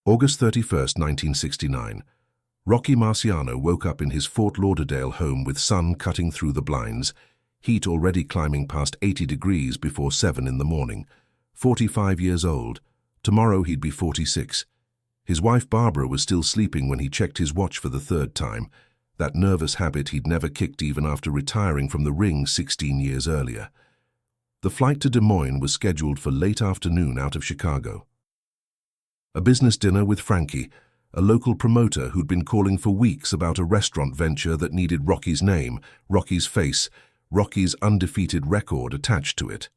August 31, 1969. Rocky Marciano woke up in his Fort Lauderdale home with sun cutting through the blinds, heat already climbing past 80 degrees before 7 in the morning. 45 years old. Tomorrow he'd be 46. His wife Barbara was still sleeping when he checked his watch for the third time, that nervous habit he'd never kicked even after retiring from the ring 16 years earlier. The flight to Des Moines was scheduled for late afternoon out of Chicago. A business dinner with Frankie, a local promoter who'd been calling for weeks about a restaurant venture that needed Rocky's name, Rocky's face, Rocky's undefeated record attached to it.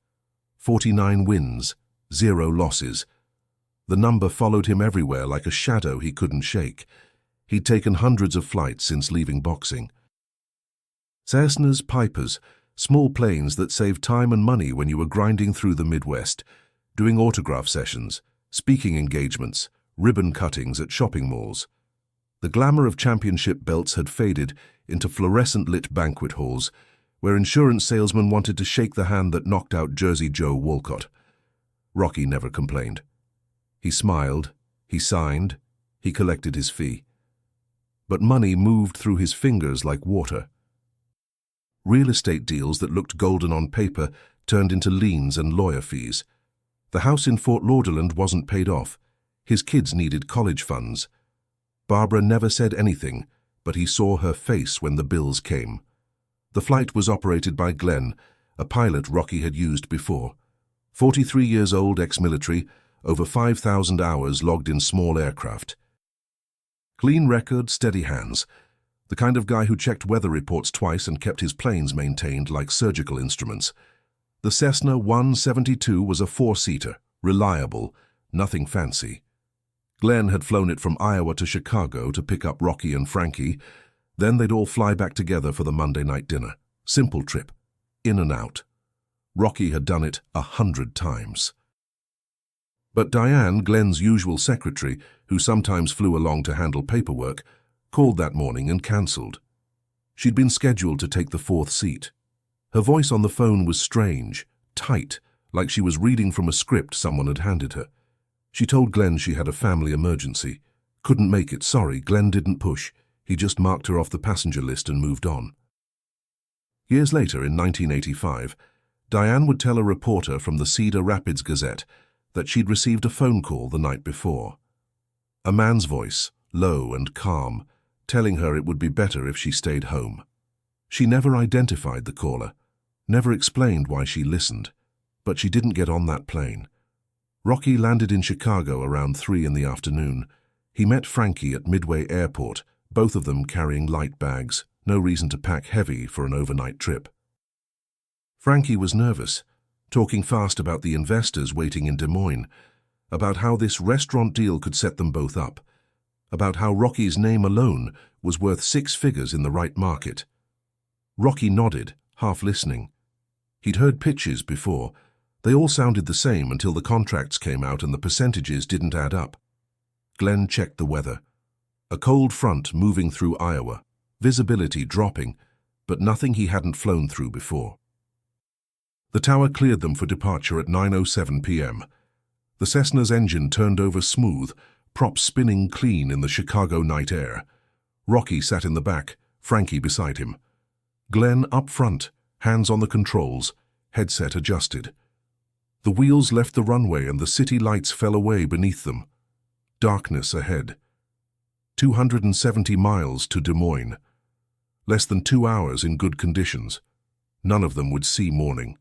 49 wins, 0 losses. The number followed him everywhere like a shadow he couldn't shake. He'd taken hundreds of flights since leaving boxing. Cessnas, Pipers, small planes that saved time and money when you were grinding through the Midwest, doing autograph sessions, speaking engagements, ribbon cuttings at shopping malls. The glamour of championship belts had faded into fluorescent-lit banquet halls, where insurance salesmen wanted to shake the hand that knocked out Jersey Joe Walcott. Rocky never complained. He smiled, he signed, he collected his fee. But money moved through his fingers like water. Real estate deals that looked golden on paper turned into liens and lawyer fees. The house in Fort Lauderdale wasn't paid off. His kids needed college funds. Barbara never said anything, but he saw her face when the bills came. The flight was operated by Glenn, a pilot Rocky had used before. 43 years old, ex-military, over 5,000 hours logged in small aircraft. Clean record, steady hands. The kind of guy who checked weather reports twice and kept his planes maintained like surgical instruments. The Cessna 172 was a 4-seater, reliable, nothing fancy. Glenn had flown it from Iowa to Chicago to pick up Rocky and Frankie. Then they'd all fly back together for the Monday night dinner. Simple trip. In and out. Rocky had done it 100 times. But Diane, Glenn's usual secretary, who sometimes flew along to handle paperwork, called that morning and cancelled. She'd been scheduled to take the 4th seat. Her voice on the phone was strange, tight, like she was reading from a script someone had handed her. She told Glenn she had a family emergency. Couldn't make it, sorry. Glenn didn't push. He just marked her off the passenger list and moved on. Years later, in 1985, Diane would tell a reporter from the Cedar Rapids Gazette that she'd received a phone call the night before. A man's voice, low and calm, telling her it would be better if she stayed home. She never identified the caller, never explained why she listened, but she didn't get on that plane. Rocky landed in Chicago around 3 in the afternoon. He met Frankie at Midway Airport, both of them carrying light bags, no reason to pack heavy for an overnight trip. Frankie was nervous, talking fast about the investors waiting in Des Moines, about how this restaurant deal could set them both up, about how Rocky's name alone was worth 6 figures in the right market. Rocky nodded, half listening. He'd heard pitches before. They all sounded the same until the contracts came out and the percentages didn't add up. Glenn checked the weather. A cold front moving through Iowa, visibility dropping, but nothing he hadn't flown through before. The tower cleared them for departure at 9:07 p.m. The Cessna's engine turned over smooth, props spinning clean in the Chicago night air. Rocky sat in the back, Frankie beside him. Glenn up front, hands on the controls, headset adjusted. The wheels left the runway and the city lights fell away beneath them. Darkness ahead. 270 miles to Des Moines. Less than 2 hours in good conditions. None of them would see morning.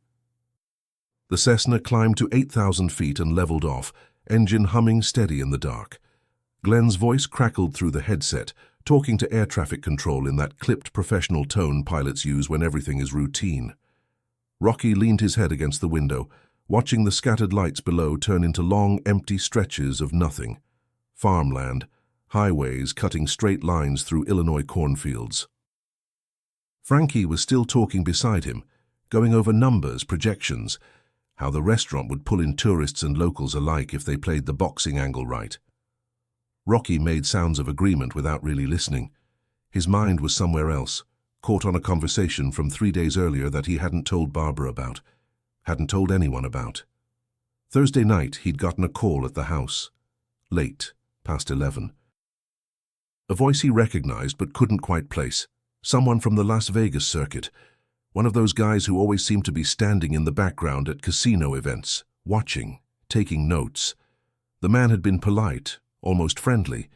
The Cessna climbed to 8,000 feet and leveled off, engine humming steady in the dark. Glenn's voice crackled through the headset, talking to air traffic control in that clipped professional tone pilots use when everything is routine. Rocky leaned his head against the window, watching the scattered lights below turn into long, empty stretches of nothing. Farmland, highways cutting straight lines through Illinois cornfields. Frankie was still talking beside him, going over numbers, projections, how the restaurant would pull in tourists and locals alike if they played the boxing angle right. Rocky made sounds of agreement without really listening. His mind was somewhere else, caught on a conversation from 3 days earlier that he hadn't told Barbara about, hadn't told anyone about. Thursday night, he'd gotten a call at the house. Late, past 11. A voice he recognized but couldn't quite place. Someone from the Las Vegas circuit. One of those guys who always seemed to be standing in the background at casino events, watching, taking notes. The man had been polite, almost friendly.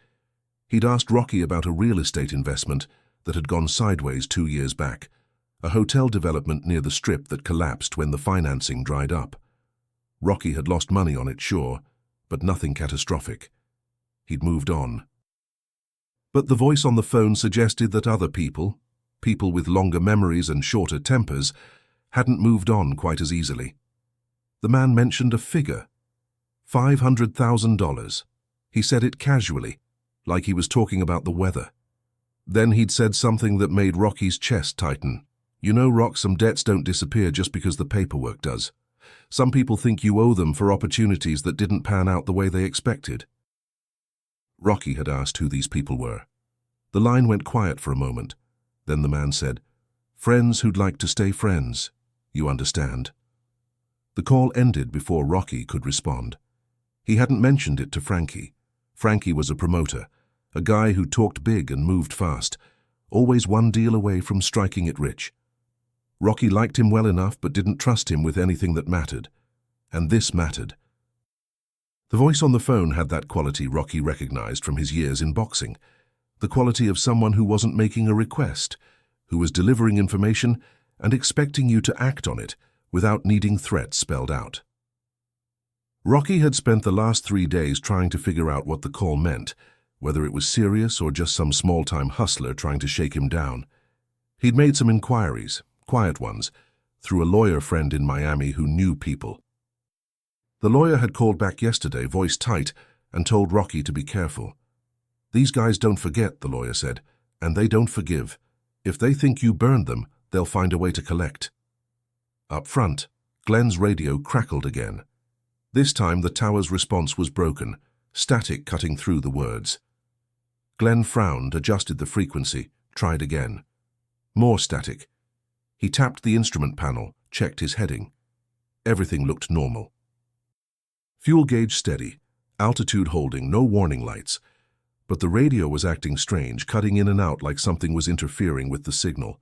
He'd asked Rocky about a real estate investment that had gone sideways 2 years back, a hotel development near the Strip that collapsed when the financing dried up. Rocky had lost money on it, sure, but nothing catastrophic. He'd moved on. But the voice on the phone suggested that other people with longer memories and shorter tempers, hadn't moved on quite as easily. The man mentioned a figure, $500,000. He said it casually, like he was talking about the weather. Then he'd said something that made Rocky's chest tighten. You know, Rock, some debts don't disappear just because the paperwork does. Some people think you owe them for opportunities that didn't pan out the way they expected. Rocky had asked who these people were. The line went quiet for a moment. Then the man said, "Friends who'd like to stay friends. You understand?" The call ended before Rocky could respond. He hadn't mentioned it to Frankie. Frankie was a promoter, a guy who talked big and moved fast, always one deal away from striking it rich. Rocky liked him well enough but didn't trust him with anything that mattered. And this mattered. The voice on the phone had that quality Rocky recognized from his years in boxing, the quality of someone who wasn't making a request, who was delivering information and expecting you to act on it without needing threats spelled out. Rocky had spent the last 3 days trying to figure out what the call meant, whether it was serious or just some small-time hustler trying to shake him down. He'd made some inquiries, quiet ones, through a lawyer friend in Miami who knew people. The lawyer had called back yesterday, voice tight, and told Rocky to be careful. "These guys don't forget," the lawyer said, "and they don't forgive. If they think you burned them, they'll find a way to collect." Up front, Glenn's radio crackled again. This time the tower's response was broken, static cutting through the words. Glenn frowned, adjusted the frequency, tried again. More static. He tapped the instrument panel, checked his heading. Everything looked normal. Fuel gauge steady, altitude holding, no warning lights. But the radio was acting strange, cutting in and out like something was interfering with the signal.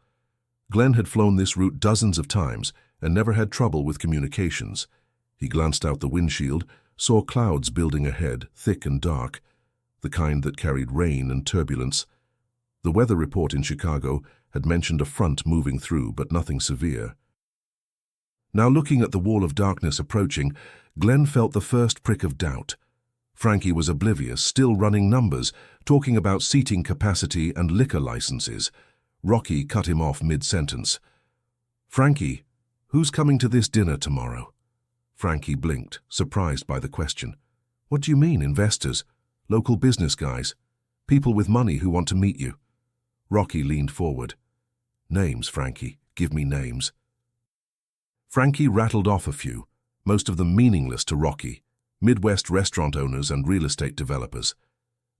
Glenn had flown this route dozens of times and never had trouble with communications. He glanced out the windshield, saw clouds building ahead, thick and dark, the kind that carried rain and turbulence. The weather report in Chicago had mentioned a front moving through, but nothing severe. Now looking at the wall of darkness approaching, Glenn felt the first prick of doubt. Frankie was oblivious, still running numbers, talking about seating capacity and liquor licenses. Rocky cut him off mid-sentence. "Frankie, who's coming to this dinner tomorrow?" Frankie blinked, surprised by the question. "What do you mean, investors? Local business guys? People with money who want to meet you?" Rocky leaned forward. "Names, Frankie. Give me names." Frankie rattled off a few, most of them meaningless to Rocky, Midwest restaurant owners and real estate developers.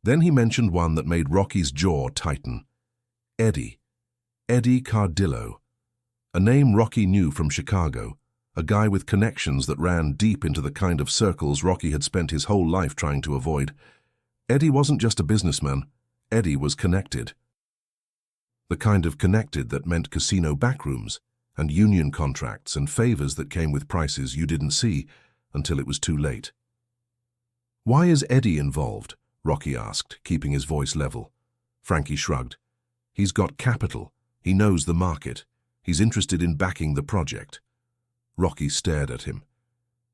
Then he mentioned one that made Rocky's jaw tighten. Eddie Cardillo. A name Rocky knew from Chicago, a guy with connections that ran deep into the kind of circles Rocky had spent his whole life trying to avoid. Eddie wasn't just a businessman, Eddie was connected. The kind of connected that meant casino backrooms, and union contracts and favors that came with prices you didn't see until it was too late. "Why is Eddie involved?" Rocky asked, keeping his voice level. Frankie shrugged. "He's got capital. He knows the market. He's interested in backing the project." Rocky stared at him.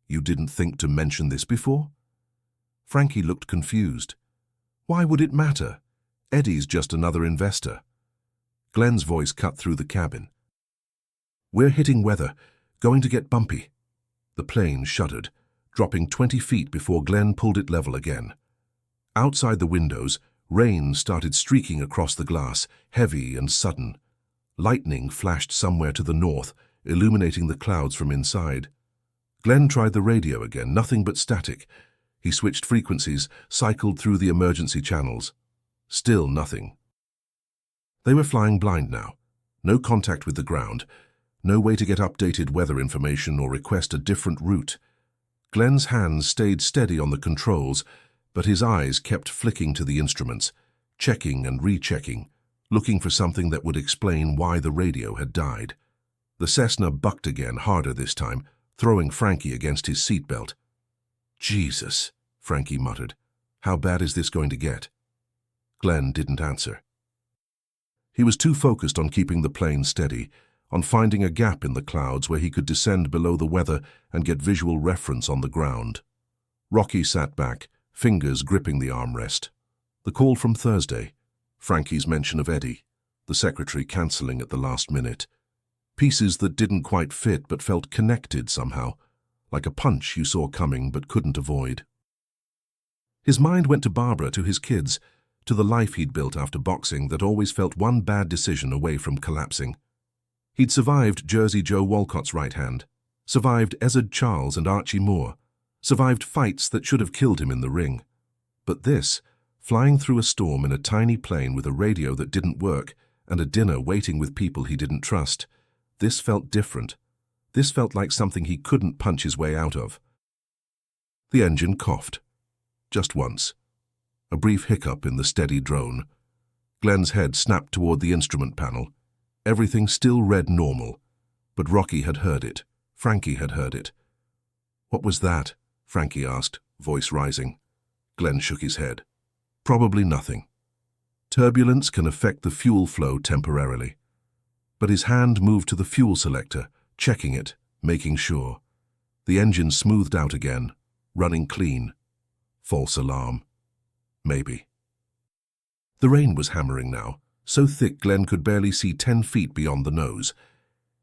"You didn't think to mention this before?" Frankie looked confused. "Why would it matter? Eddie's just another investor." Glenn's voice cut through the cabin. "We're hitting weather, going to get bumpy." The plane shuddered, dropping 20 feet before Glenn pulled it level again. Outside the windows, rain started streaking across the glass, heavy and sudden. Lightning flashed somewhere to the north, illuminating the clouds from inside. Glenn tried the radio again, nothing but static. He switched frequencies, cycled through the emergency channels. Still nothing. They were flying blind now. No contact with the ground. No way to get updated weather information or request a different route. Glenn's hands stayed steady on the controls, but his eyes kept flicking to the instruments, checking and rechecking, looking for something that would explain why the radio had died. The Cessna bucked again, harder this time, throwing Frankie against his seatbelt. "Jesus," Frankie muttered. "How bad is this going to get?" Glenn didn't answer. He was too focused on keeping the plane steady, on finding a gap in the clouds where he could descend below the weather and get visual reference on the ground. Rocky sat back, fingers gripping the armrest. The call from Thursday, Frankie's mention of Eddie, the secretary cancelling at the last minute. Pieces that didn't quite fit but felt connected somehow, like a punch you saw coming but couldn't avoid. His mind went to Barbara, to his kids, to the life he'd built after boxing that always felt one bad decision away from collapsing. He'd survived Jersey Joe Walcott's right hand, survived Ezzard Charles and Archie Moore, survived fights that should have killed him in the ring. But this, flying through a storm in a tiny plane with a radio that didn't work and a dinner waiting with people he didn't trust, this felt different. This felt like something he couldn't punch his way out of. The engine coughed. Just once. A brief hiccup in the steady drone. Glenn's head snapped toward the instrument panel. Everything still read normal, but Rocky had heard it. Frankie had heard it. "What was that?" Frankie asked, voice rising. Glenn shook his head. "Probably nothing. Turbulence can affect the fuel flow temporarily." But his hand moved to the fuel selector, checking it, making sure. The engine smoothed out again, running clean. False alarm. Maybe. The rain was hammering now, so thick Glenn could barely see 10 feet beyond the nose.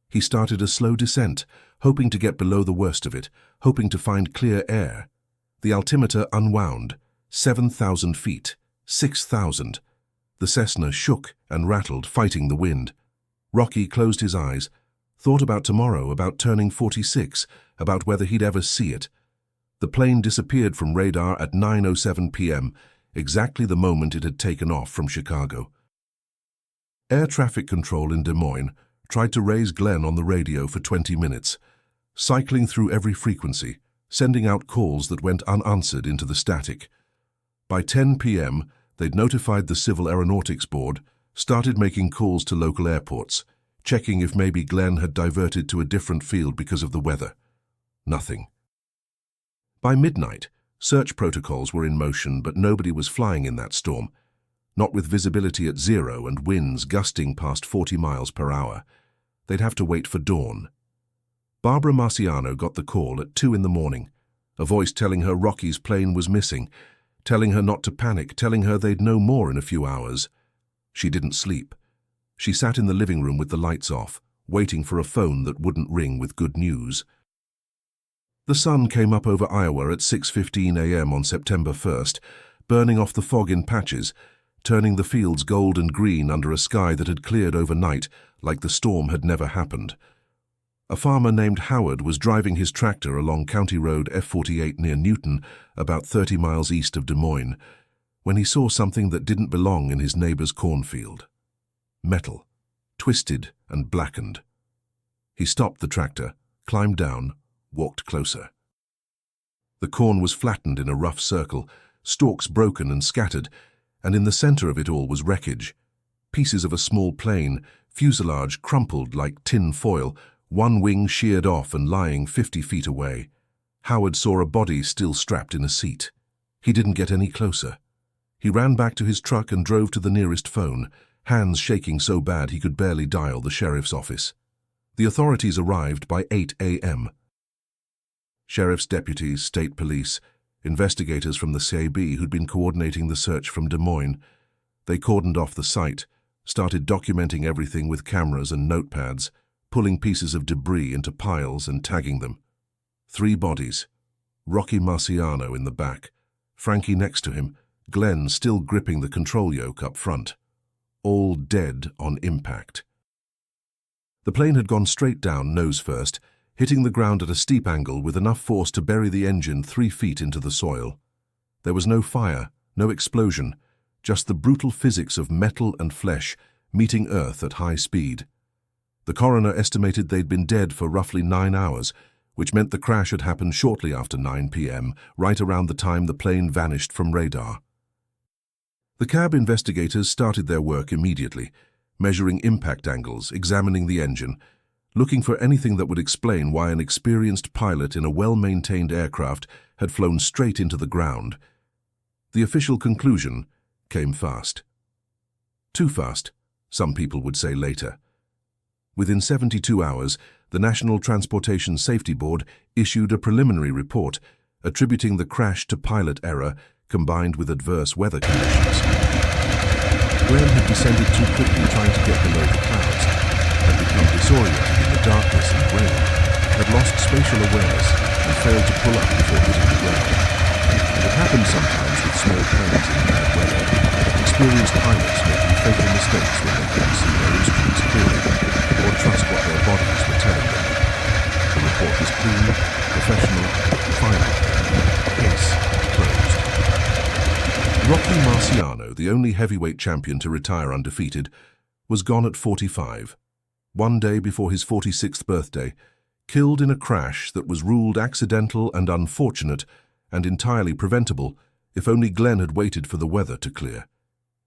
He started a slow descent, hoping to get below the worst of it, hoping to find clear air. The altimeter unwound. 7,000 feet. 6,000. The Cessna shook and rattled, fighting the wind. Rocky closed his eyes, thought about tomorrow, about turning 46, about whether he'd ever see it. The plane disappeared from radar at 9:07 p.m., exactly the moment it had taken off from Chicago. Air traffic control in Des Moines tried to raise Glenn on the radio for 20 minutes, cycling through every frequency, sending out calls that went unanswered into the static. By 10 p.m., they'd notified the Civil Aeronautics Board, started making calls to local airports, checking if maybe Glenn had diverted to a different field because of the weather. Nothing. By midnight, search protocols were in motion, but nobody was flying in that storm, not with visibility at 0 and winds gusting past 40 miles per hour. They'd have to wait for dawn. Barbara Marciano got the call at 2 in the morning, a voice telling her Rocky's plane was missing, telling her not to panic, telling her they'd know more in a few hours. She didn't sleep. She sat in the living room with the lights off, waiting for a phone that wouldn't ring with good news. The sun came up over Iowa at 6:15 a.m. on September 1st, burning off the fog in patches, turning the fields gold and green under a sky that had cleared overnight like the storm had never happened. A farmer named Howard was driving his tractor along County Road F48 near Newton, about 30 miles east of Des Moines, when he saw something that didn't belong in his neighbor's cornfield. Metal, twisted and blackened. He stopped the tractor, climbed down, walked closer. The corn was flattened in a rough circle, stalks broken and scattered, and in the center of it all was wreckage. Pieces of a small plane, fuselage crumpled like tin foil, one wing sheared off and lying 50 feet away. Howard saw a body still strapped in a seat. He didn't get any closer. He ran back to his truck and drove to the nearest phone, hands shaking so bad he could barely dial the sheriff's office. The authorities arrived by 8 a.m. Sheriff's deputies, state police, investigators from the CAB who'd been coordinating the search from Des Moines. They cordoned off the site, started documenting everything with cameras and notepads, pulling pieces of debris into piles and tagging them. 3 bodies. Rocky Marciano in the back, Frankie next to him, Glenn still gripping the control yoke up front. All dead on impact. The plane had gone straight down, nose first, hitting the ground at a steep angle with enough force to bury the engine 3 feet into the soil. There was no fire, no explosion, just the brutal physics of metal and flesh meeting Earth at high speed. The coroner estimated they'd been dead for roughly 9 hours, which meant the crash had happened shortly after 9 p.m., right around the time the plane vanished from radar. The cab investigators started their work immediately, measuring impact angles, examining the engine, looking for anything that would explain why an experienced pilot in a well-maintained aircraft had flown straight into the ground. The official conclusion came fast. Too fast, some people would say later. Within 72 hours, the National Transportation Safety Board issued a preliminary report attributing the crash to pilot error combined with adverse weather conditions. Graham had descended too quickly trying to get below the clouds, had become disoriented in the darkness and rain, had lost spatial awareness and failed to pull up before hitting the ground. It happens sometimes with small planes in bad weather. Experienced pilots making fatal mistakes when they couldn't see their instruments clearly or trust what their bodies were telling them. The report was clean, professional, final. Case closed. Rocky Marciano, the only heavyweight champion to retire undefeated, was gone at 45, one day before his 46th birthday, killed in a crash that was ruled accidental and unfortunate and entirely preventable if only Glenn had waited for the weather to clear.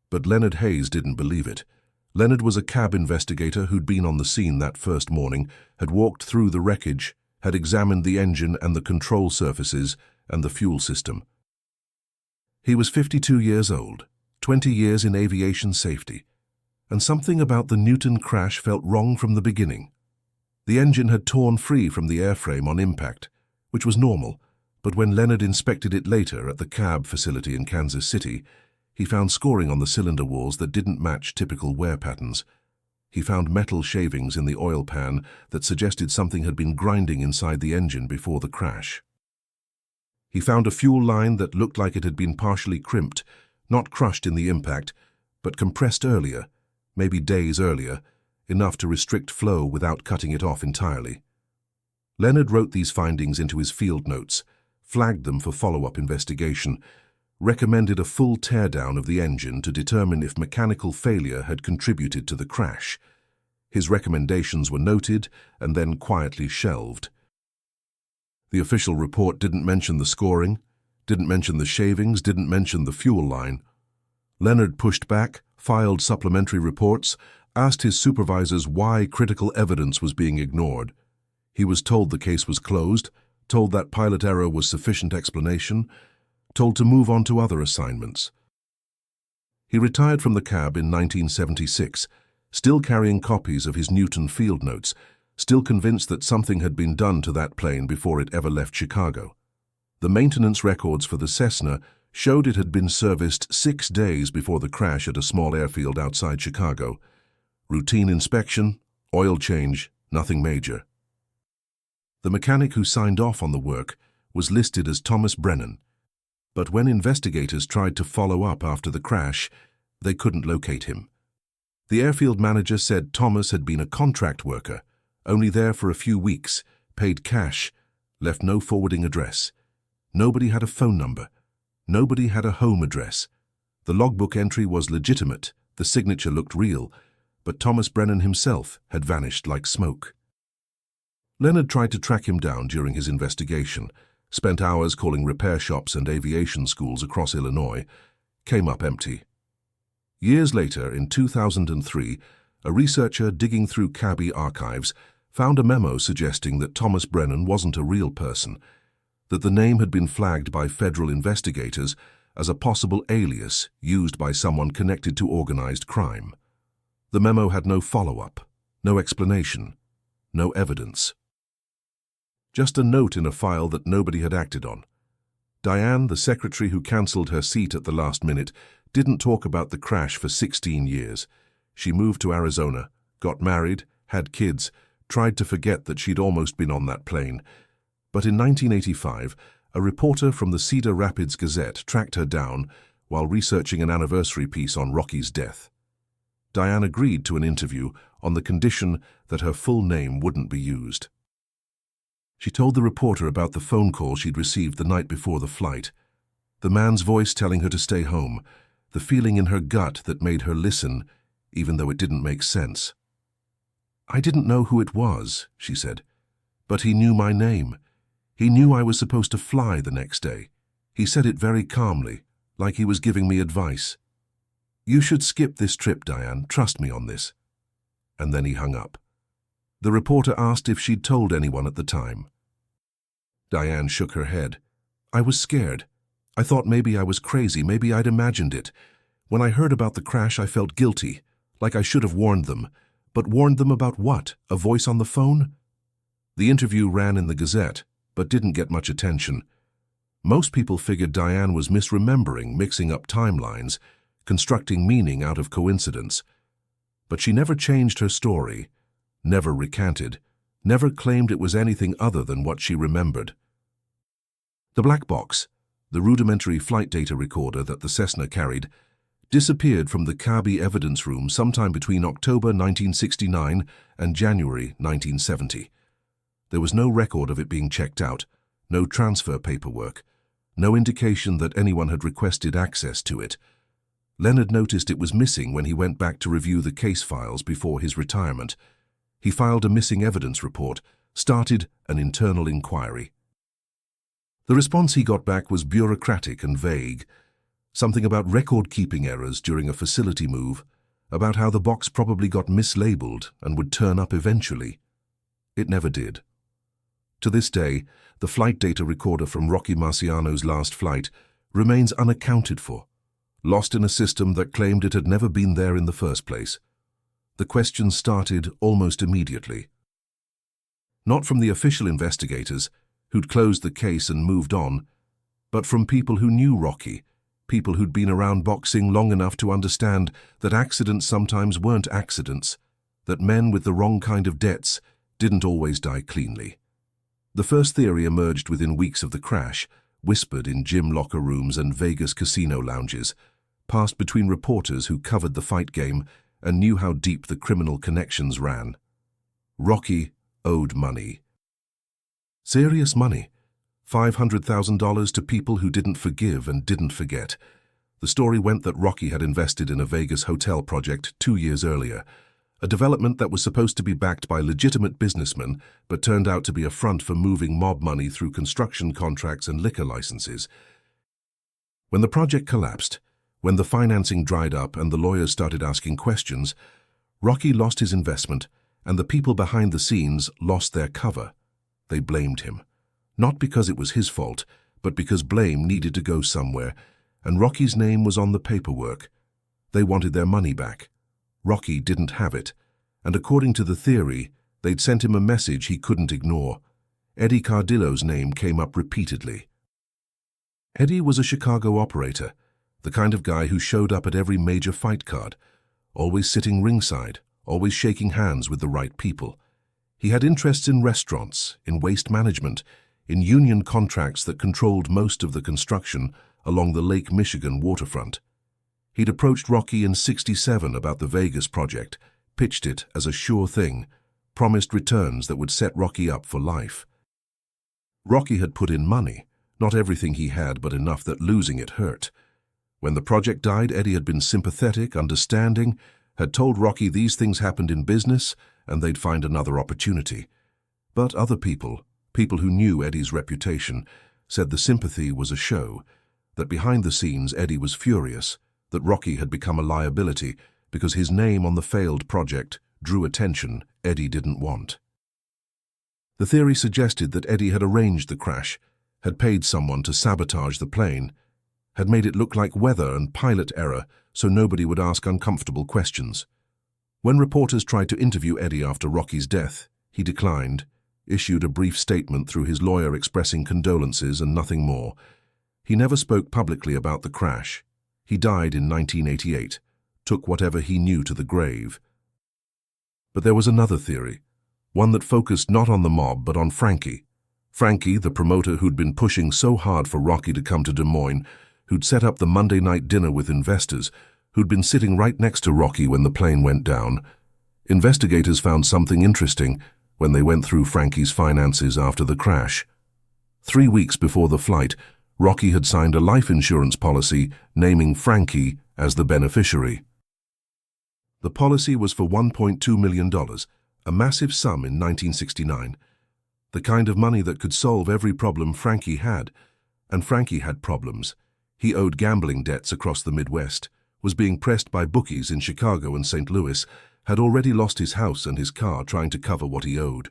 But Leonard Hayes didn't believe it. Leonard was a cab investigator who'd been on the scene that first morning, had walked through the wreckage, had examined the engine and the control surfaces and the fuel system. He was 52 years old, 20 years in aviation safety, and something about the Newton crash felt wrong from the beginning. The engine had torn free from the airframe on impact, which was normal, but when Leonard inspected it later at the cab facility in Kansas City, he found scoring on the cylinder walls that didn't match typical wear patterns. He found metal shavings in the oil pan that suggested something had been grinding inside the engine before the crash. He found a fuel line that looked like it had been partially crimped, not crushed in the impact, but compressed earlier, maybe days earlier, enough to restrict flow without cutting it off entirely. Leonard wrote these findings into his field notes, flagged them for follow-up investigation, recommended a full teardown of the engine to determine if mechanical failure had contributed to the crash. His recommendations were noted and then quietly shelved. The official report didn't mention the scoring, didn't mention the shavings, didn't mention the fuel line. Leonard pushed back, filed supplementary reports, asked his supervisors why critical evidence was being ignored. He was told the case was closed, told that pilot error was sufficient explanation, told to move on to other assignments. He retired from the cab in 1976, still carrying copies of his Newton field notes, still convinced that something had been done to that plane before it ever left Chicago. The maintenance records for the Cessna showed it had been serviced 6 days before the crash at a small airfield outside Chicago. Routine inspection, oil change, nothing major. The mechanic who signed off on the work was listed as Thomas Brennan, but when investigators tried to follow up after the crash, they couldn't locate him. The airfield manager said Thomas had been a contract worker, only there for a few weeks, paid cash, left no forwarding address. Nobody had a phone number. Nobody had a home address. The logbook entry was legitimate, the signature looked real, but Thomas Brennan himself had vanished like smoke. Leonard tried to track him down during his investigation, spent hours calling repair shops and aviation schools across Illinois, came up empty. Years later, in 2003, a researcher digging through cabby archives found a memo suggesting that Thomas Brennan wasn't a real person, that the name had been flagged by federal investigators as a possible alias used by someone connected to organized crime. The memo had no follow-up, no explanation, no evidence. Just a note in a file that nobody had acted on. Diane, the secretary who cancelled her seat at the last minute, didn't talk about the crash for 16 years. She moved to Arizona, got married, had kids, tried to forget that she'd almost been on that plane. But in 1985, a reporter from the Cedar Rapids Gazette tracked her down while researching an anniversary piece on Rocky's death. Diane agreed to an interview on the condition that her full name wouldn't be used. She told the reporter about the phone call she'd received the night before the flight, the man's voice telling her to stay home, the feeling in her gut that made her listen, even though it didn't make sense. "I didn't know who it was," she said. But he knew my name. He knew I was supposed to fly the next day. He said it very calmly, like he was giving me advice. "You should skip this trip, Diane. Trust me on this." And then he hung up. The reporter asked if she'd told anyone at the time. Diane shook her head. "I was scared. I thought maybe I was crazy, maybe I'd imagined it. When I heard about the crash, I felt guilty, like I should have warned them. But warned them about what? A voice on the phone?" The interview ran in the Gazette, but didn't get much attention. Most people figured Diane was misremembering, mixing up timelines, constructing meaning out of coincidence. But she never changed her story, never recanted, never claimed it was anything other than what she remembered. The black box, the rudimentary flight data recorder that the Cessna carried, disappeared from the Kabi evidence room sometime between October 1969 and January 1970. There was no record of it being checked out, no transfer paperwork, no indication that anyone had requested access to it. Leonard noticed it was missing when he went back to review the case files before his retirement. He filed a missing evidence report, started an internal inquiry. The response he got back was bureaucratic and vague. Something about record-keeping errors during a facility move, about how the box probably got mislabeled and would turn up eventually. It never did. To this day, the flight data recorder from Rocky Marciano's last flight remains unaccounted for, lost in a system that claimed it had never been there in the first place. The questions started almost immediately. Not from the official investigators, who'd closed the case and moved on, but from people who knew Rocky, people who'd been around boxing long enough to understand that accidents sometimes weren't accidents, that men with the wrong kind of debts didn't always die cleanly. The first theory emerged within weeks of the crash, whispered in gym locker rooms and Vegas casino lounges, passed between reporters who covered the fight game and knew how deep the criminal connections ran. Rocky owed money. Serious money. $500,000 to people who didn't forgive and didn't forget. The story went that Rocky had invested in a Vegas hotel project 2 years earlier, a development that was supposed to be backed by legitimate businessmen, but turned out to be a front for moving mob money through construction contracts and liquor licenses. When the project collapsed, when the financing dried up and the lawyers started asking questions, Rocky lost his investment, and the people behind the scenes lost their cover. They blamed him. Not because it was his fault, but because blame needed to go somewhere, and Rocky's name was on the paperwork. They wanted their money back. Rocky didn't have it, and according to the theory, they'd sent him a message he couldn't ignore. Eddie Cardillo's name came up repeatedly. Eddie was a Chicago operator, the kind of guy who showed up at every major fight card, always sitting ringside, always shaking hands with the right people. He had interests in restaurants, in waste management, in union contracts that controlled most of the construction along the Lake Michigan waterfront. He'd approached Rocky in '67 about the Vegas project, pitched it as a sure thing, promised returns that would set Rocky up for life. Rocky had put in money, not everything he had, but enough that losing it hurt. When the project died, Eddie had been sympathetic, understanding, had told Rocky these things happened in business and they'd find another opportunity. But other people who knew Eddie's reputation, said the sympathy was a show, that behind the scenes Eddie was furious, that Rocky had become a liability because his name on the failed project drew attention Eddie didn't want. The theory suggested that Eddie had arranged the crash, had paid someone to sabotage the plane, had made it look like weather and pilot error so nobody would ask uncomfortable questions. When reporters tried to interview Eddie after Rocky's death, he declined, issued a brief statement through his lawyer expressing condolences and nothing more. He never spoke publicly about the crash. He died in 1988, took whatever he knew to the grave. But there was another theory, one that focused not on the mob but on Frankie. Frankie, the promoter who'd been pushing so hard for Rocky to come to Des Moines, who'd set up the Monday night dinner with investors, who'd been sitting right next to Rocky when the plane went down. Investigators found something interesting when they went through Frankie's finances after the crash. 3 weeks before the flight, Rocky had signed a life insurance policy naming Frankie as the beneficiary. The policy was for $1.2 million, a massive sum in 1969. The kind of money that could solve every problem Frankie had. And Frankie had problems. He owed gambling debts across the Midwest, was being pressed by bookies in Chicago and St. Louis, had already lost his house and his car trying to cover what he owed.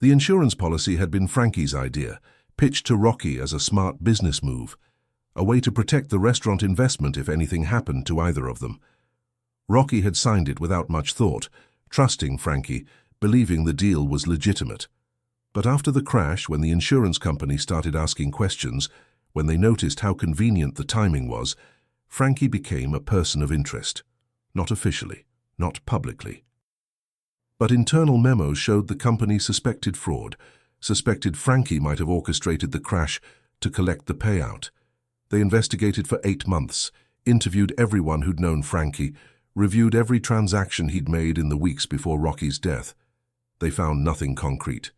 The insurance policy had been Frankie's idea, pitched to Rocky as a smart business move, a way to protect the restaurant investment if anything happened to either of them. Rocky had signed it without much thought, trusting Frankie, believing the deal was legitimate. But after the crash, when the insurance company started asking questions, when they noticed how convenient the timing was, Frankie became a person of interest. Not officially, not publicly. But internal memos showed the company suspected fraud, suspected Frankie might have orchestrated the crash to collect the payout. They investigated for 8 months, interviewed everyone who'd known Frankie, reviewed every transaction he'd made in the weeks before Rocky's death. They found nothing concrete.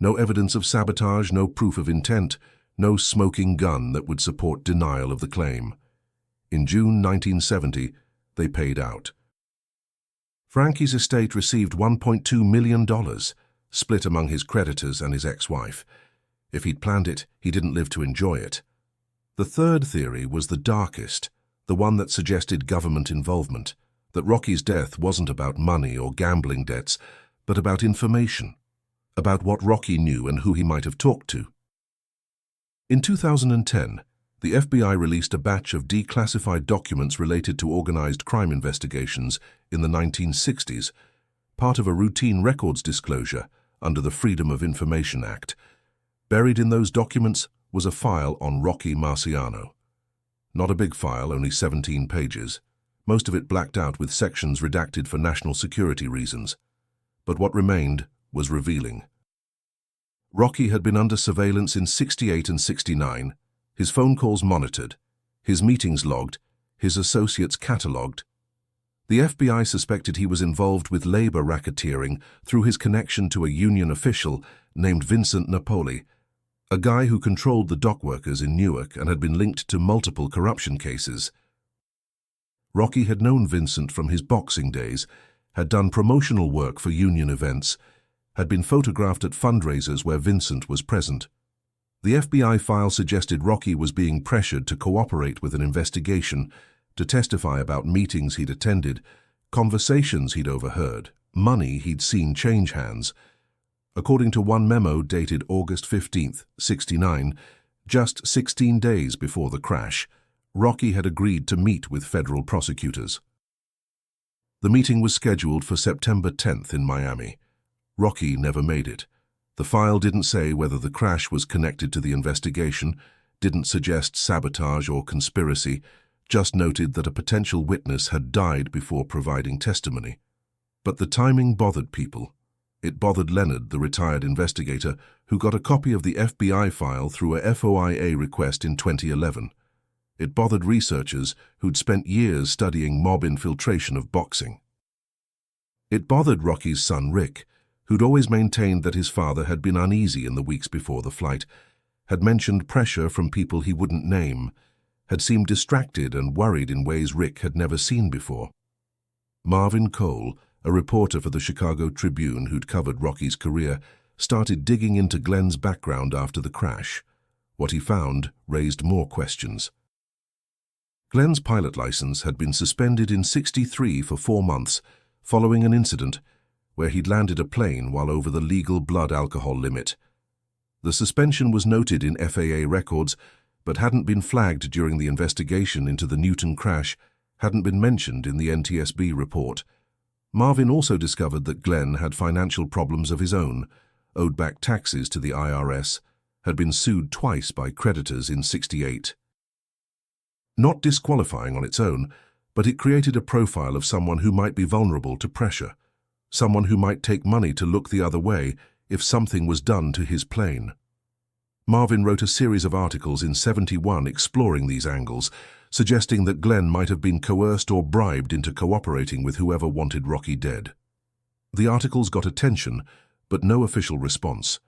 No evidence of sabotage, no proof of intent, no smoking gun that would support denial of the claim. In June 1970, they paid out. Frankie's estate received $1.2 million, split among his creditors and his ex-wife. If he'd planned it, he didn't live to enjoy it. The third theory was the darkest, the one that suggested government involvement, that Rocky's death wasn't about money or gambling debts, but about information, about what Rocky knew and who he might have talked to. In 2010, the FBI released a batch of declassified documents related to organized crime investigations in the 1960s, part of a routine records disclosure under the Freedom of Information Act. Buried in those documents was a file on Rocky Marciano. Not a big file, only 17 pages, most of it blacked out with sections redacted for national security reasons. But what remained was revealing. Rocky had been under surveillance in 68 and 69, his phone calls monitored, his meetings logged, his associates catalogued. The FBI suspected he was involved with labor racketeering through his connection to a union official named Vincent Napoli, a guy who controlled the dockworkers in Newark and had been linked to multiple corruption cases. Rocky had known Vincent from his boxing days, had done promotional work for union events, had been photographed at fundraisers where Vincent was present. The FBI file suggested Rocky was being pressured to cooperate with an investigation, to testify about meetings he'd attended, conversations he'd overheard, money he'd seen change hands. According to one memo dated August 15, 69, just 16 days before the crash, Rocky had agreed to meet with federal prosecutors. The meeting was scheduled for September 10th in Miami. Rocky never made it. The file didn't say whether the crash was connected to the investigation, didn't suggest sabotage or conspiracy, just noted that a potential witness had died before providing testimony. But the timing bothered people. It bothered Leonard, the retired investigator, who got a copy of the FBI file through a FOIA request in 2011. It bothered researchers who'd spent years studying mob infiltration of boxing. It bothered Rocky's son Rick, who'd always maintained that his father had been uneasy in the weeks before the flight, had mentioned pressure from people he wouldn't name, had seemed distracted and worried in ways Rick had never seen before. Marvin Cole, a reporter for the Chicago Tribune who'd covered Rocky's career, started digging into Glenn's background after the crash. What he found raised more questions. Glenn's pilot license had been suspended in '63 for 4 months, following an incident where he'd landed a plane while over the legal blood alcohol limit. The suspension was noted in FAA records, but hadn't been flagged during the investigation into the Newton crash, hadn't been mentioned in the NTSB report. Marvin also discovered that Glenn had financial problems of his own, owed back taxes to the IRS, had been sued twice by creditors in '68. Not disqualifying on its own, but it created a profile of someone who might be vulnerable to pressure, someone who might take money to look the other way if something was done to his plane. Marvin wrote a series of articles in '71 exploring these angles, suggesting that Glenn might have been coerced or bribed into cooperating with whoever wanted Rocky dead. The articles got attention, but no official response.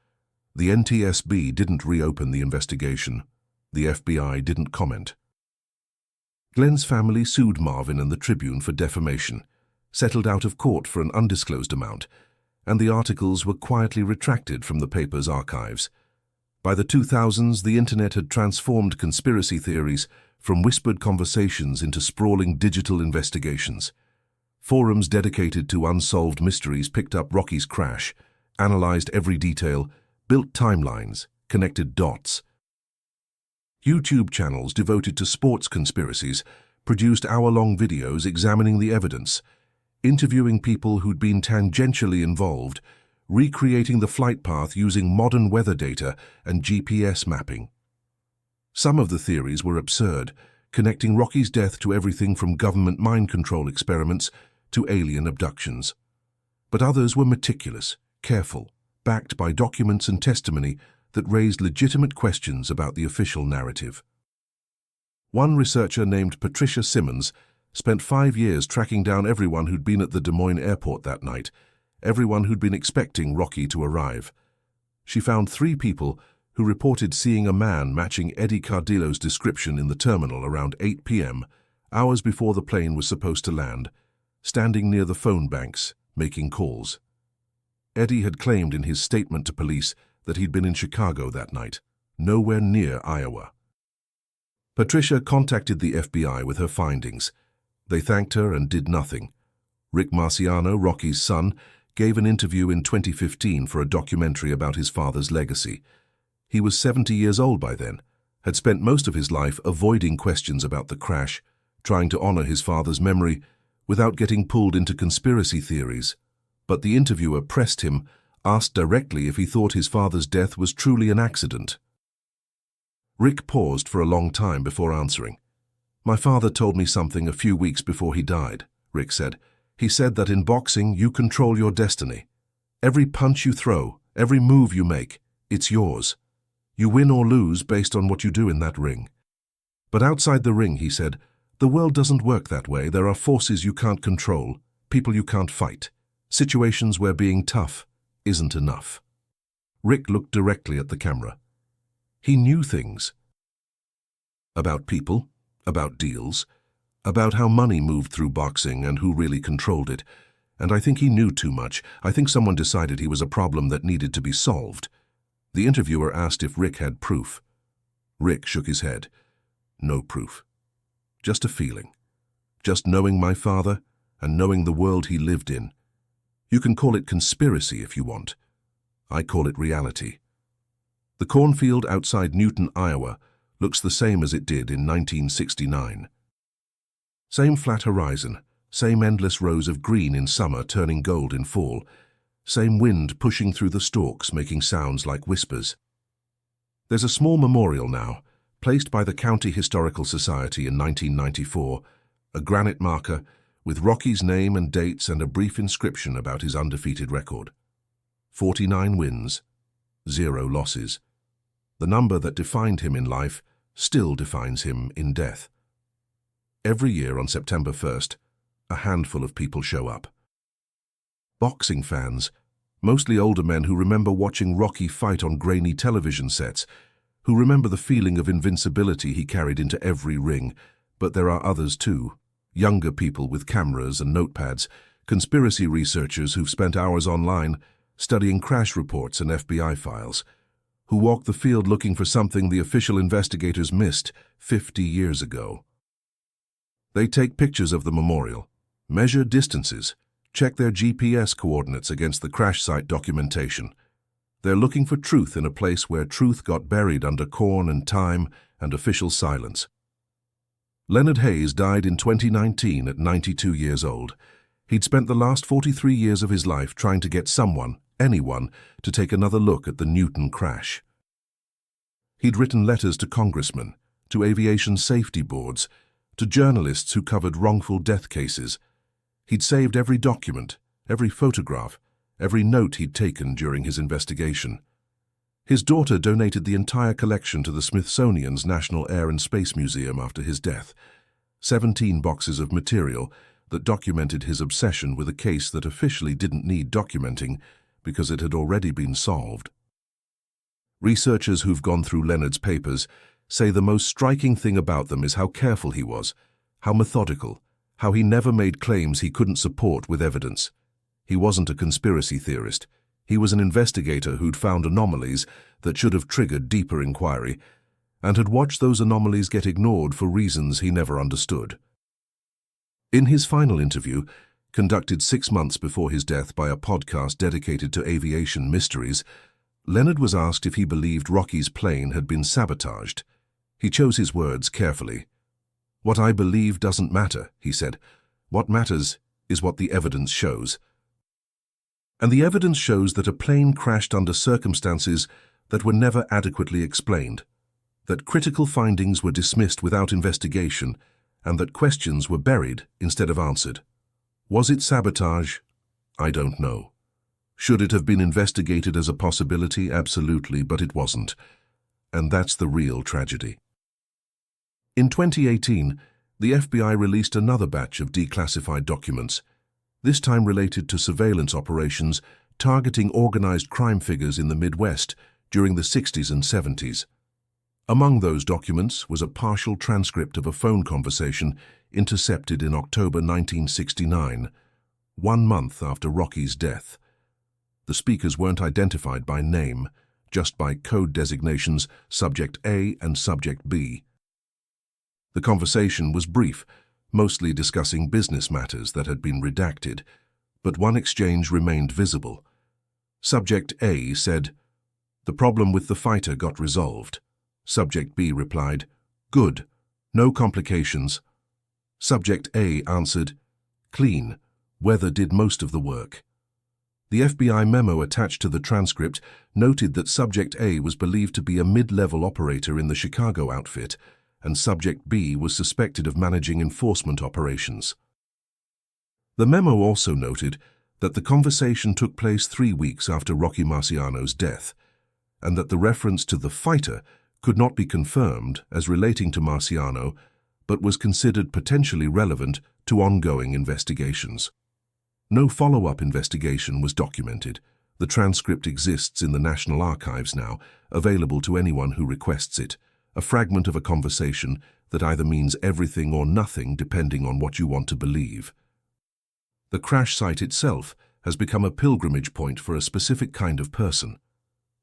The NTSB didn't reopen the investigation. The FBI didn't comment. Glenn's family sued Marvin and the Tribune for defamation, settled out of court for an undisclosed amount, and the articles were quietly retracted from the paper's archives. By the 2000s, the internet had transformed conspiracy theories from whispered conversations into sprawling digital investigations. Forums dedicated to unsolved mysteries picked up Rocky's crash, analyzed every detail, built timelines, connected dots. YouTube channels devoted to sports conspiracies produced hour-long videos examining the evidence, interviewing people who'd been tangentially involved, recreating the flight path using modern weather data and GPS mapping. Some of the theories were absurd, connecting Rocky's death to everything from government mind control experiments to alien abductions. But others were meticulous, careful, backed by documents and testimony that raised legitimate questions about the official narrative. One researcher named Patricia Simmons spent 5 years tracking down everyone who'd been at the Des Moines airport that night, everyone who'd been expecting Rocky to arrive. She found 3 people who reported seeing a man matching Eddie Cardillo's description in the terminal around 8 p.m., hours before the plane was supposed to land, standing near the phone banks, making calls. Eddie had claimed in his statement to police that he'd been in Chicago that night, nowhere near Iowa. Patricia contacted the FBI with her findings. They thanked her and did nothing. Rick Marciano, Rocky's son, gave an interview in 2015 for a documentary about his father's legacy. He was 70 years old by then, had spent most of his life avoiding questions about the crash, trying to honor his father's memory without getting pulled into conspiracy theories. But the interviewer pressed him, asked directly if he thought his father's death was truly an accident. Rick paused for a long time before answering. "My father told me something a few weeks before he died," Rick said. "He said that in boxing you control your destiny. Every punch you throw, every move you make, it's yours. You win or lose based on what you do in that ring. But outside the ring," he said, "the world doesn't work that way. There are forces you can't control, people you can't fight, situations where being tough isn't enough." Rick looked directly at the camera. He knew things. About people, about deals, about how money moved through boxing and who really controlled it. And I think he knew too much. I think someone decided he was a problem that needed to be solved. The interviewer asked if Rick had proof. Rick shook his head. "No proof. Just a feeling. Just knowing my father and knowing the world he lived in. You can call it conspiracy if you want. I call it reality." The cornfield outside Newton, Iowa, looks the same as it did in 1969. Same flat horizon, same endless rows of green in summer turning gold in fall, same wind pushing through the stalks making sounds like whispers. There's a small memorial now, placed by the County Historical Society in 1994, a granite marker with Rocky's name and dates and a brief inscription about his undefeated record. 49 wins, 0 losses. The number that defined him in life still defines him in death. Every year on September 1st, a handful of people show up. Boxing fans, mostly older men who remember watching Rocky fight on grainy television sets, who remember the feeling of invincibility he carried into every ring. But there are others too, younger people with cameras and notepads, conspiracy researchers who've spent hours online studying crash reports and FBI files, who walk the field looking for something the official investigators missed 50 years ago. They take pictures of the memorial, measure distances, check their GPS coordinates against the crash site documentation. They're looking for truth in a place where truth got buried under corn and time and official silence. Leonard Hayes died in 2019 at 92 years old. He'd spent the last 43 years of his life trying to get someone, anyone, to take another look at the Newton crash. He'd written letters to congressmen, to aviation safety boards, to journalists who covered wrongful death cases. He'd saved every document, every photograph, every note he'd taken during his investigation. His daughter donated the entire collection to the Smithsonian's National Air and Space Museum after his death. 17 boxes of material that documented his obsession with a case that officially didn't need documenting because it had already been solved. Researchers who've gone through Leonard's papers say the most striking thing about them is how careful he was, how methodical, how he never made claims he couldn't support with evidence. He wasn't a conspiracy theorist. He was an investigator who'd found anomalies that should have triggered deeper inquiry, and had watched those anomalies get ignored for reasons he never understood. In his final interview, conducted 6 months before his death by a podcast dedicated to aviation mysteries, Leonard was asked if he believed Rocky's plane had been sabotaged. He chose his words carefully. "What I believe doesn't matter," he said. "What matters is what the evidence shows." And the evidence shows that a plane crashed under circumstances that were never adequately explained, that critical findings were dismissed without investigation, and that questions were buried instead of answered. Was it sabotage? I don't know. Should it have been investigated as a possibility? Absolutely, but it wasn't. And that's the real tragedy. In 2018, the FBI released another batch of declassified documents, this time related to surveillance operations targeting organized crime figures in the Midwest during the 60s and 70s. Among those documents was a partial transcript of a phone conversation intercepted in October 1969, 1 month after Rocky's death. The speakers weren't identified by name, just by code designations Subject A and Subject B. The conversation was brief, mostly discussing business matters that had been redacted, but one exchange remained visible. Subject A said, "The problem with the fighter got resolved." Subject B replied, "Good, no complications." Subject A answered, "Clean, weather did most of the work." The FBI memo attached to the transcript noted that Subject A was believed to be a mid-level operator in the Chicago outfit, and Subject B was suspected of managing enforcement operations. The memo also noted that the conversation took place 3 weeks after Rocky Marciano's death, and that the reference to the fighter could not be confirmed as relating to Marciano, but was considered potentially relevant to ongoing investigations. No follow-up investigation was documented. The transcript exists in the National Archives now, available to anyone who requests it, a fragment of a conversation that either means everything or nothing depending on what you want to believe. The crash site itself has become a pilgrimage point for a specific kind of person,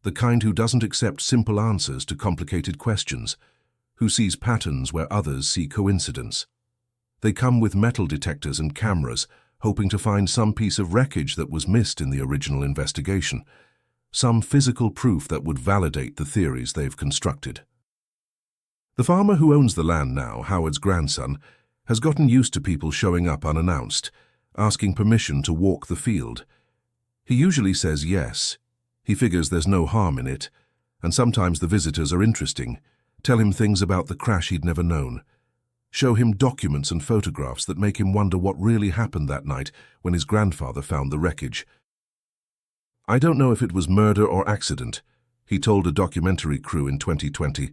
the kind who doesn't accept simple answers to complicated questions, who sees patterns where others see coincidence. They come with metal detectors and cameras, hoping to find some piece of wreckage that was missed in the original investigation, some physical proof that would validate the theories they've constructed. The farmer who owns the land now, Howard's grandson, has gotten used to people showing up unannounced, asking permission to walk the field. He usually says yes. He figures there's no harm in it, and sometimes the visitors are interesting, tell him things about the crash he'd never known, show him documents and photographs that make him wonder what really happened that night when his grandfather found the wreckage. "I don't know if it was murder or accident," he told a documentary crew in 2020,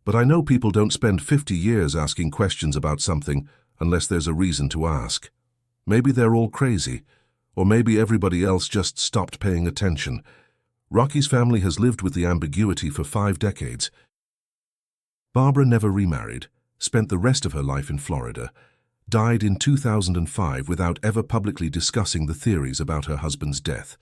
"but I know people don't spend 50 years asking questions about something unless there's a reason to ask. Maybe they're all crazy, or maybe everybody else just stopped paying attention." Rocky's family has lived with the ambiguity for 5 decades. Barbara never remarried, spent the rest of her life in Florida, died in 2005 without ever publicly discussing the theories about her husband's death.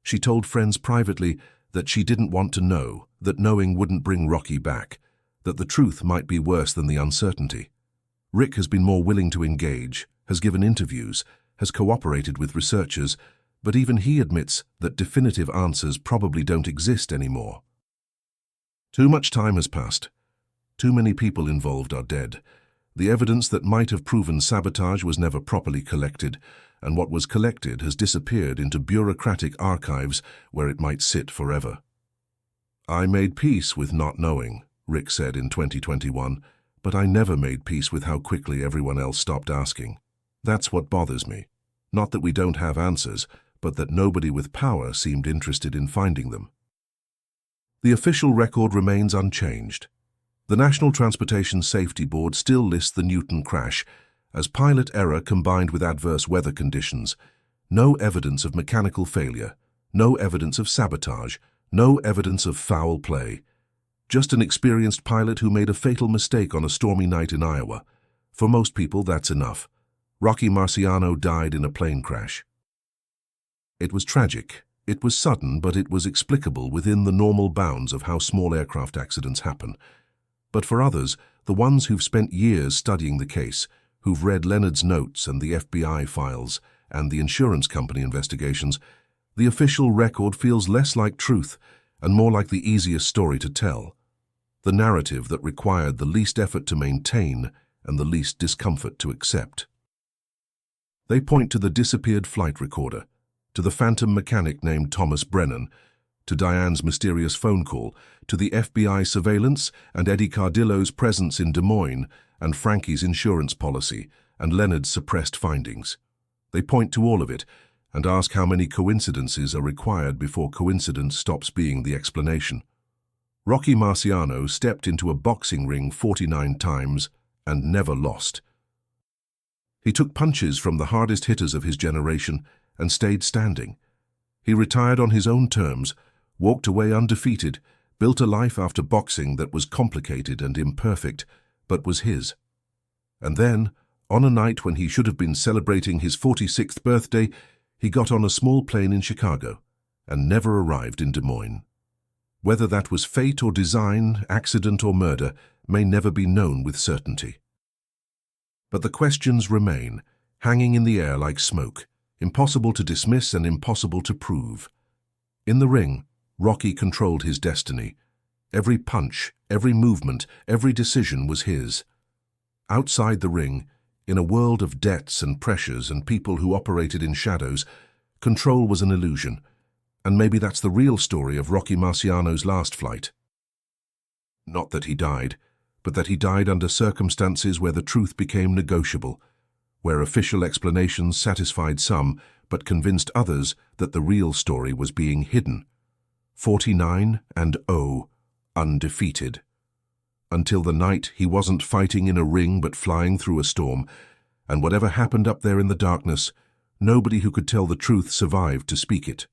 She told friends privately that she didn't want to know, that knowing wouldn't bring Rocky back, that the truth might be worse than the uncertainty. Rick has been more willing to engage, has given interviews, has cooperated with researchers, but even he admits that definitive answers probably don't exist anymore. Too much time has passed. Too many people involved are dead. The evidence that might have proven sabotage was never properly collected, and what was collected has disappeared into bureaucratic archives where it might sit forever. "I made peace with not knowing," Rick said in 2021, "but I never made peace with how quickly everyone else stopped asking. That's what bothers me. Not that we don't have answers, but that nobody with power seemed interested in finding them." The official record remains unchanged. The National Transportation Safety Board still lists the Newton crash as pilot error combined with adverse weather conditions. No evidence of mechanical failure, no evidence of sabotage, no evidence of foul play. Just an experienced pilot who made a fatal mistake on a stormy night in Iowa. For most people, that's enough. Rocky Marciano died in a plane crash. It was tragic. It was sudden, but it was explicable within the normal bounds of how small aircraft accidents happen. But for others, the ones who've spent years studying the case, who've read Leonard's notes and the FBI files and the insurance company investigations, the official record feels less like truth and more like the easiest story to tell. The narrative that required the least effort to maintain and the least discomfort to accept. They point to the disappeared flight recorder, to the phantom mechanic named Thomas Brennan, to Diane's mysterious phone call, to the FBI surveillance and Eddie Cardillo's presence in Des Moines and Frankie's insurance policy and Leonard's suppressed findings. They point to all of it and ask how many coincidences are required before coincidence stops being the explanation. Rocky Marciano stepped into a boxing ring 49 times and never lost. He took punches from the hardest hitters of his generation and stayed standing. He retired on his own terms, walked away undefeated, built a life after boxing that was complicated and imperfect, but was his. And then, on a night when he should have been celebrating his 46th birthday, he got on a small plane in Chicago and never arrived in Des Moines. Whether that was fate or design, accident or murder, may never be known with certainty. But the questions remain, hanging in the air like smoke, impossible to dismiss and impossible to prove. In the ring, Rocky controlled his destiny. Every punch, every movement, every decision was his. Outside the ring, in a world of debts and pressures and people who operated in shadows, control was an illusion. And maybe that's the real story of Rocky Marciano's last flight. Not that he died, but that he died under circumstances where the truth became negotiable, where official explanations satisfied some but convinced others that the real story was being hidden. 49-0, undefeated. Until the night he wasn't fighting in a ring but flying through a storm, and whatever happened up there in the darkness, nobody who could tell the truth survived to speak it.